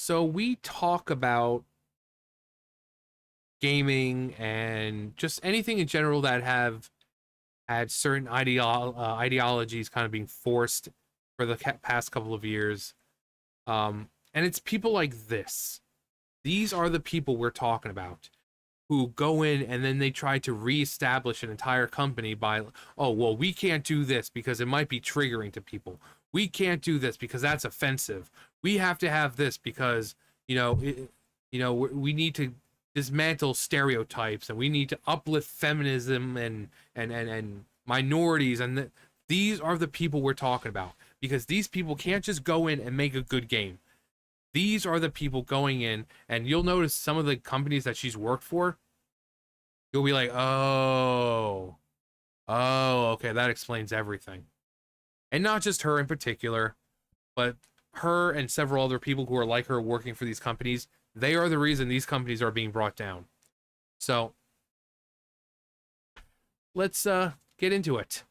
So we talk about gaming and just anything in general that have had certain ideologies kind of being forced for the past couple of years. And it's people like this. These are the people we're talking about who go in and then they try to reestablish an entire company by, oh, well, we can't do this because it might be triggering to people. We can't do this because that's offensive. We have to have this because, you know, we need to dismantle stereotypes and we need to uplift feminism and minorities. These are the people we're talking about because these people can't just go in and make a good game. These are the people going in, and you'll notice some of the companies that she's worked for. You'll be like, okay, that explains everything. And not just her in particular, but her and several other people who are like her working for these companies. They are the reason these companies are being brought down. So let's get into it.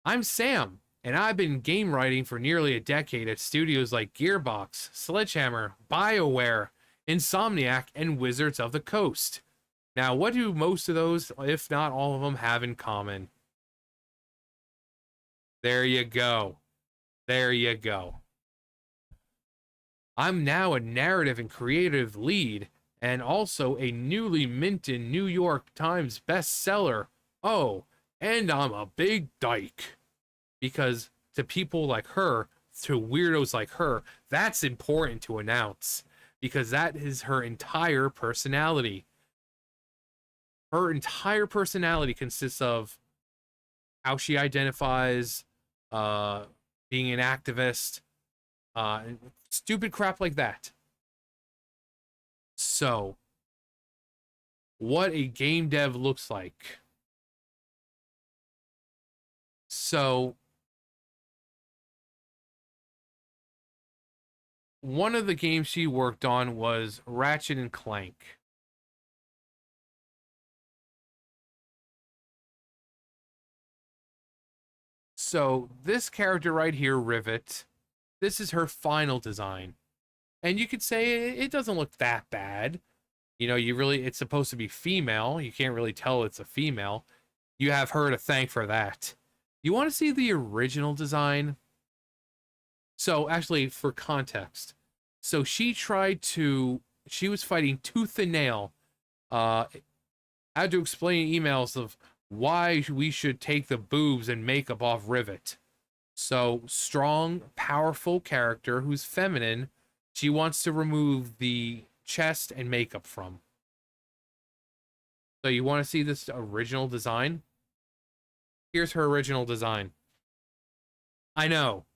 I'm Sam, and I've been game writing for nearly a decade at studios like Gearbox, Sledgehammer, BioWare, Insomniac, and Wizards of the Coast. Now, what do most of those, if not all of them, have in common? There you go. There you go. I'm now a narrative and creative lead, and also a newly minted New York Times bestseller. Oh, and I'm a big dyke. Because to people like her, to weirdos like her, that's important to announce. Because that is her entire personality. Her entire personality consists of how she identifies, uh, being an activist, and stupid crap like that. So, what a game dev looks like. So, one of the games she worked on was Ratchet and Clank. So, this character right here, Rivet, this is her final design. And you could say it doesn't look that bad. You know, it's supposed to be female. You can't really tell it's a female. You have her to thank for that. You want to see the original design? So, actually, for context, so she was fighting tooth and nail. Had to explain emails of why we should take the boobs and makeup off Rivet. So, strong, powerful character who's feminine. She wants to remove the chest and makeup from. So, you want to see this original design? Here's her original design. I know.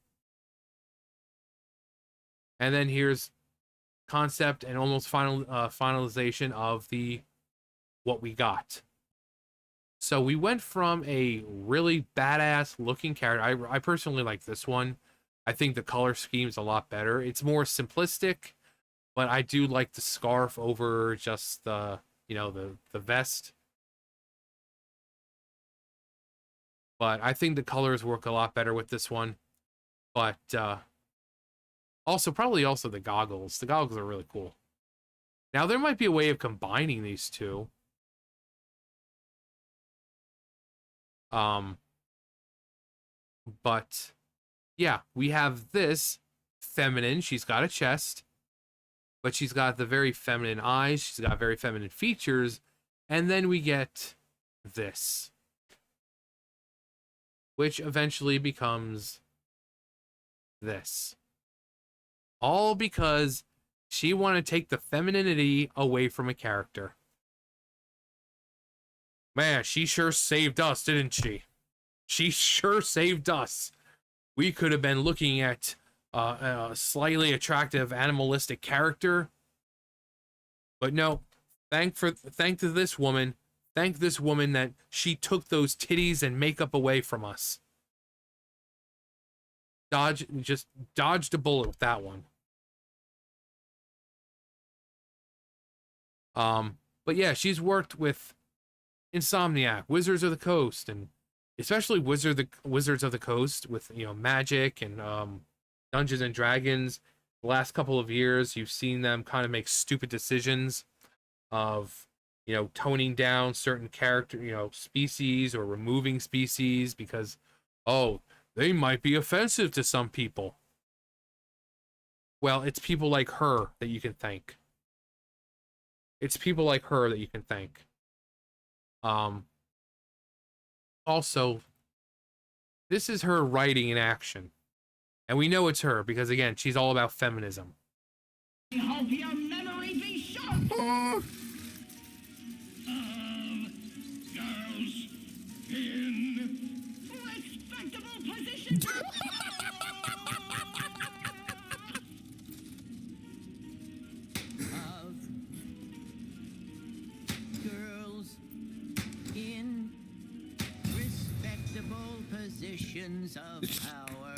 And then here's concept and almost finalization of the what we got. So we went from a really badass looking character. I personally like this one. I think the color scheme's a lot better. It's more simplistic, but I do like the scarf over just the vest. But I think the colors work a lot better with this one. But also the goggles. The goggles are really cool. Now there might be a way of combining these two. Um, but yeah, we have this feminine. She's got a chest, but she's got the very feminine eyes. She's got very feminine features. And then we get this, which eventually becomes this. All because she wanted to take the femininity away from a character. Man, she sure saved us, didn't she? She sure saved us. We could have been looking at a slightly attractive animalistic character, but no. Thank to this woman. Thank this woman that she took those titties and makeup away from us. Just dodged a bullet with that one. But yeah, she's worked with Insomniac, Wizards of the Coast, and especially Wizards of the Coast with Magic and Dungeons and Dragons, the last couple of years, you've seen them kind of make stupid decisions of, toning down certain character, species or removing species because, oh, they might be offensive to some people. Well, it's people like her that you can thank. It's people like her that you can thank. Um, Also, this is her writing in action. And we know it's her because, again, she's all about feminism. I hope your memory be sharp. Girls in respectable positions. Girls in respectable positions of power.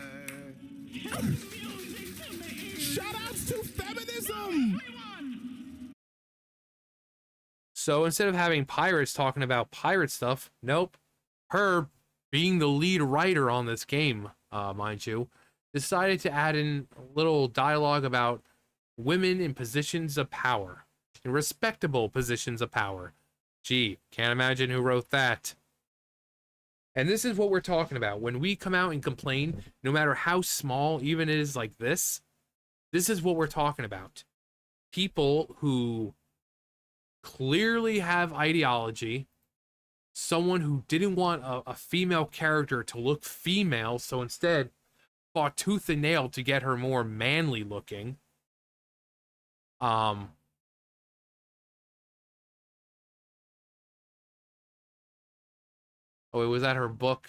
Shoutouts to feminism! So instead of having pirates talking about pirate stuff, nope. Her, being the lead writer on this game, mind you, decided to add in a little dialogue about women in positions of power, in respectable positions of power. Gee, can't imagine who wrote that. And this is what we're talking about. When we come out and complain, no matter how small even it is like this is what we're talking about. People who clearly have ideology, someone who didn't want a female character to look female, so instead fought tooth and nail to get her more manly looking. Oh, it was at her book.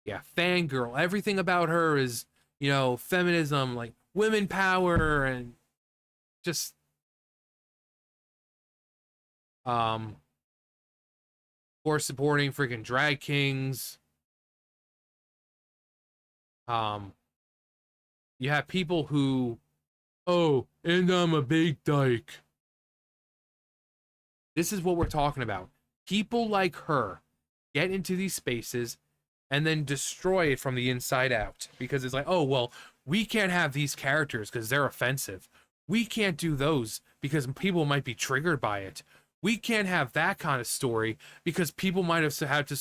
Yeah, fangirl. Everything about her is, feminism, like women power, and just or supporting freaking drag kings. You have people who, oh, and I'm a big dyke. This is what we're talking about. People like her get into these spaces and then destroy it from the inside out because it's like, oh, well, we can't have these characters because they're offensive. We can't do those because people might be triggered by it. We can't have that kind of story because people might have had to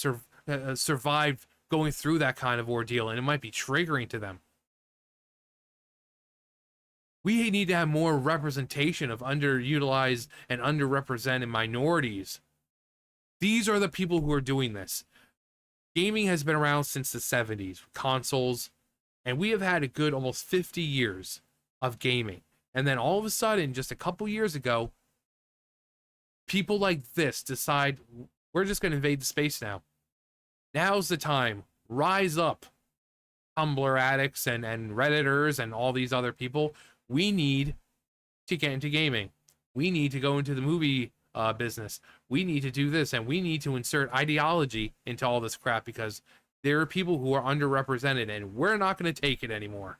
survive going through that kind of ordeal and it might be triggering to them. We need to have more representation of underutilized and underrepresented minorities. These are the people who are doing this. Gaming has been around since the 70s, consoles, and we have had a good almost 50 years of gaming. And then all of a sudden, just a couple years ago, people like this decide, we're just going to invade the space now. Now's the time. Rise up, Tumblr addicts and Redditors and all these other people. We need to get into gaming. We need to go into the movie business. We need to do this, and we need to insert ideology into all this crap because there are people who are underrepresented, and we're not going to take it anymore.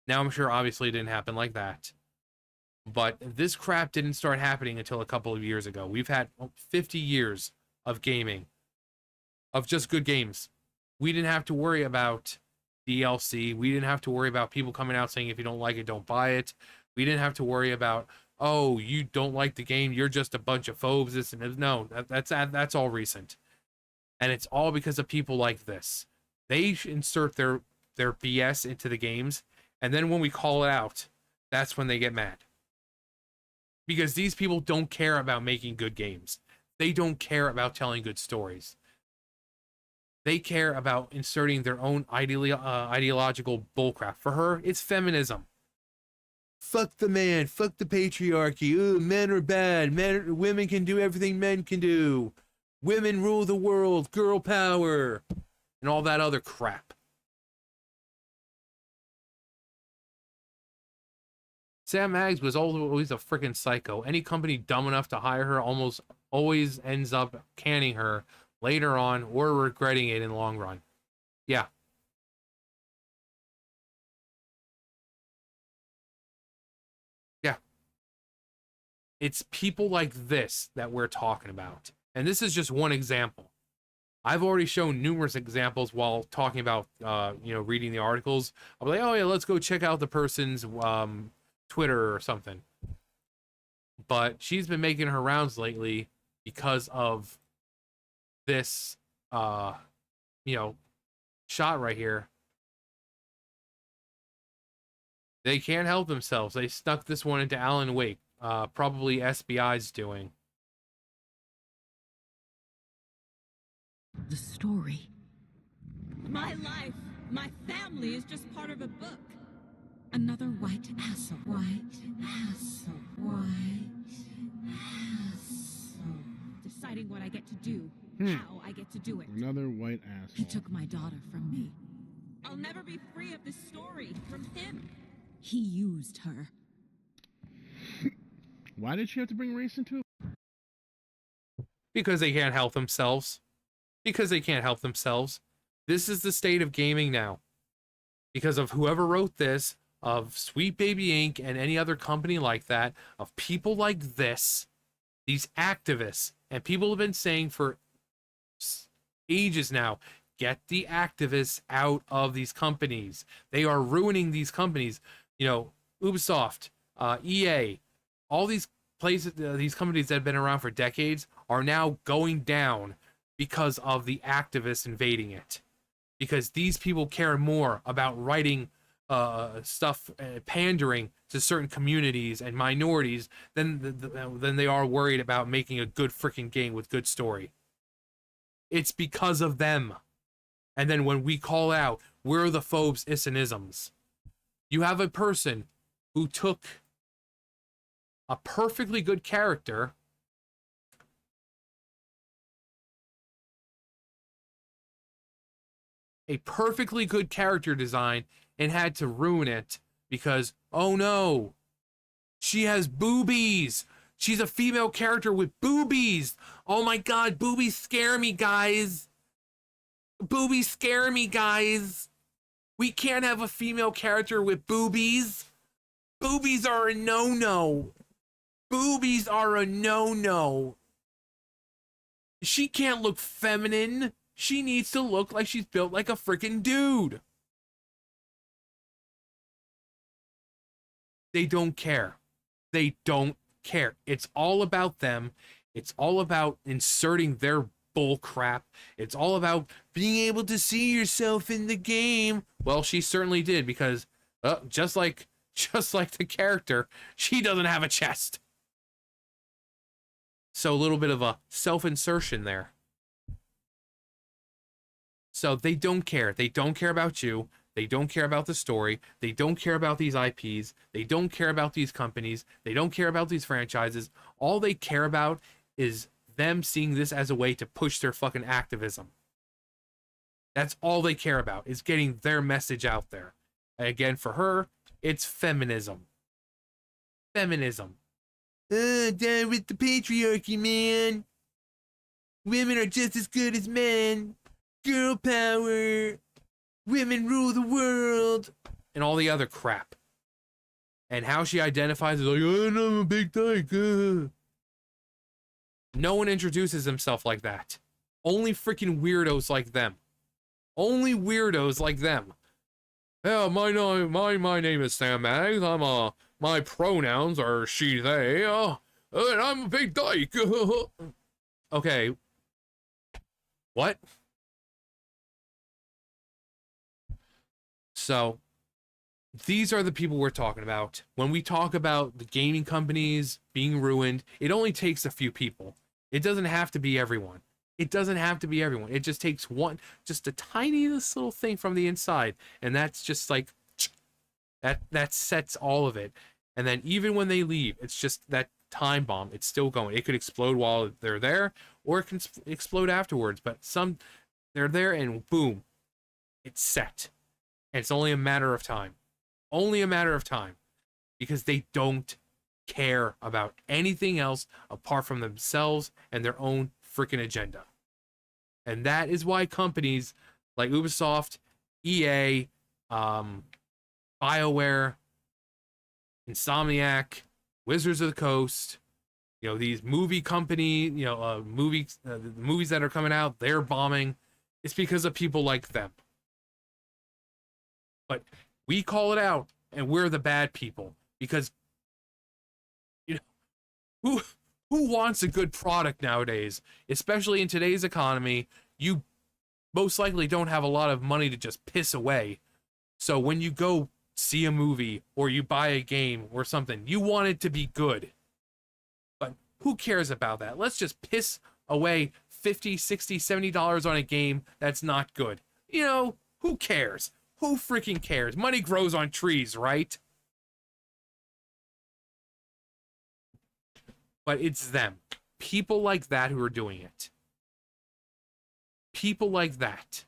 Now, I'm sure obviously it didn't happen like that, but this crap didn't start happening until a couple of years ago. We've had 50 years of gaming, of just good games. We didn't have to worry about DLC. We didn't have to worry about people coming out saying if you don't like it, don't buy it. We didn't have to worry about, oh, you don't like the game, you're just a bunch of phobes. This and no, that's all recent, and it's all because of people like this. They insert their BS into the games, and then when we call it out, that's when they get mad. Because these people don't care about making good games. They don't care about telling good stories. They care about inserting their own ideological bullcrap. For her, it's feminism. Fuck the man. Fuck the patriarchy. Ooh, men are bad. Women can do everything men can do. Women rule the world. Girl power. And all that other crap. Sam Maggs was always a freaking psycho. Any company dumb enough to hire her almost always ends up canning her later on or regretting it in the long run. Yeah. Yeah. It's people like this that we're talking about. And this is just one example. I've already shown numerous examples while talking about, reading the articles. I'll be like, oh yeah, let's go check out the person's Twitter or something. But she's been making her rounds lately because of this, shot right here. They can't help themselves. They stuck this one into Alan Wake. Probably SBI's doing. The story. My life, my family is just part of a book. Another white asshole. White asshole. White asshole. Deciding what I get to do, how I get to do it. Another white asshole. He took my daughter from me. I'll never be free of this story from him. He used her. Why did she have to bring race into it? Because they can't help themselves. Because they can't help themselves. This is the state of gaming now. Because of whoever wrote this, of Sweet Baby Inc. and any other company like that, of people like this, these activists, and people have been saying for ages now, get the activists out of these companies. They are ruining these companies. Ubisoft, EA, all these places, these companies that have been around for decades are now going down because of the activists invading it. Because these people care more about writing stuff, pandering to certain communities and minorities than they are worried about making a good freaking game with good story. It's because of them. And then when we call out, we're the phobes, isms. You have a person who took a perfectly good character design and had to ruin it because, oh no, she has boobies. She's a female character with boobies. Oh my god, boobies scare me, guys. Boobies scare me, guys. We can't have a female character with boobies. Boobies are a no-no. Boobies are a no-no. She can't look feminine. She needs to look like she's built like a freaking dude. They don't care. They don't care. It's all about them. It's all about inserting their bull crap. It's all about being able to see yourself in the game. Well, she certainly did because just like the character, she doesn't have a chest. So a little bit of a self-insertion there. So they don't care. They don't care about you. They don't care about the story. They don't care about these IPs. They don't care about these companies. They don't care about these franchises. All they care about is them seeing this as a way to push their fucking activism. That's all they care about, is getting their message out there. And again, for her, it's feminism. Feminism. Down with the patriarchy, man. Women are just as good as men. Girl power. Women rule the world. And all the other crap. And how she identifies is like, oh, no, I'm a big dyke. No one introduces himself like that. Only freaking weirdos like them. Only weirdos like them. Yeah, my name is Sam Maggs. My pronouns are she, they, and I'm a big dyke. Okay. What? So, these are the people we're talking about. When we talk about the gaming companies being ruined, it only takes a few people. It doesn't have to be everyone. It doesn't have to be everyone. It just takes one, just a tiniest little thing from the inside. And that's just like, that sets all of it. And then even when they leave, it's just that time bomb. It's still going. It could explode while they're there, or it can explode afterwards. But they're there and boom, it's set. And it's only a matter of time. Only a matter of time. Because they don't care about anything else apart from themselves and their own freaking agenda. And that is why companies like Ubisoft, EA, BioWare, Insomniac, Wizards of the Coast, You know, these movie company, the movies that are coming out, they're bombing. It's because of people like them. But we call it out, and we're the bad people because, you know, who wants a good product nowadays, especially in today's economy? You most likely don't have a lot of money to just piss away. So when you go see a movie or you buy a game or something, you want it to be good. But who cares about that? Let's just piss away $50, $60, $70 on a game that's not good. You know, who cares? Who freaking cares? Money grows on trees, right? But it's them. People like that who are doing it. People like that.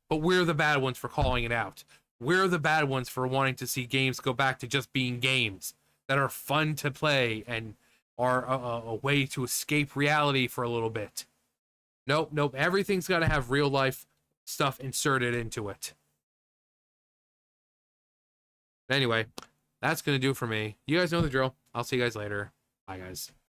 But we're the bad ones for calling it out. We're the bad ones for wanting to see games go back to just being games that are fun to play and are a way to escape reality for a little bit. Nope. Everything's got to have real life stuff inserted into it. Anyway, that's going to do it for me. You guys know the drill. I'll see you guys later. Bye, guys.